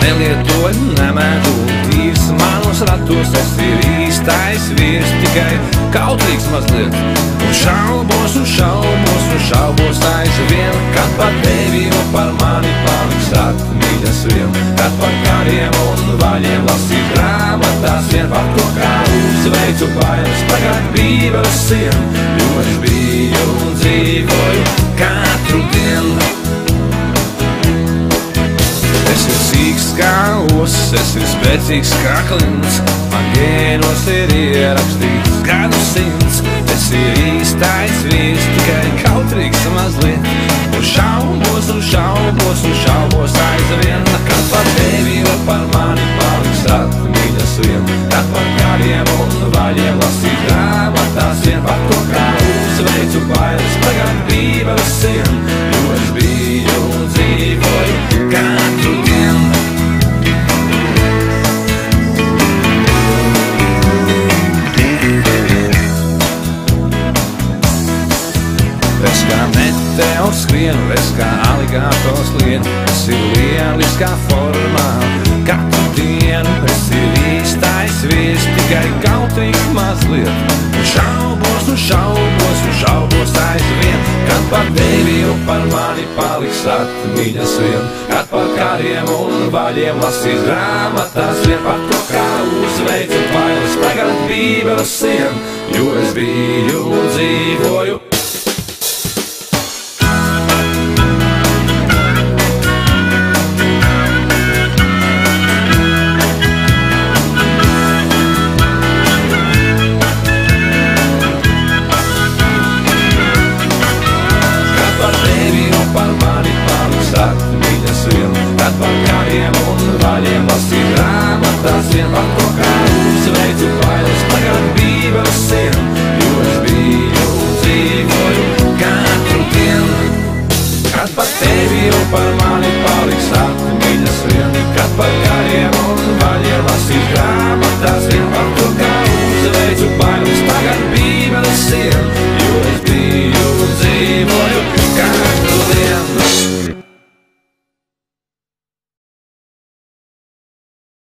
nelietoju, nemetu tīrs manos ratos. Es ir īstais vīrs, tikai kautrīgs mazliet. Un šaubos, un šaubos, un šaubos aizvien, kad par tevi un par mani paliks atmiņas vien. Kad par kariem un vaļiem lasīt grāmatās vien, par to, kā uzveicu bailes tagad bībeles sien. Jo es biju un dzīvoju katru dienu. Es ir sīks kā osis, es ir spēcīgs kā klints, man gēnos ir ierakstīts gadu simts. Es ir īstais vīrs, tikai kautrīgs mazliet. Un šaubos, un šaubos, un šaubos aizvien, kad par tevi un par mani paliks atmiņas vien. Kad par kariem un vaļiem lasīt grāmatās vien, par to, kā uzveicu bailes tagad bībeles sien. Jo es biju un dzīvoju katru dienu. Es kā meteors skrienu, es kā aligātors lienu. Es ir lieliskā formā katru dienu. Es ir īstais vīrs, tikai kautrīgs mazliet. Un šaubos, un šaubos, un šaubos aizvien, kad par tevi un par mani paliks atmiņas vien. Kad par kariem un vaļiem lasīs grāmatās vien, par to, kā uzveicu bailes tagad bībeles sien. Jo es biju un dzīvoju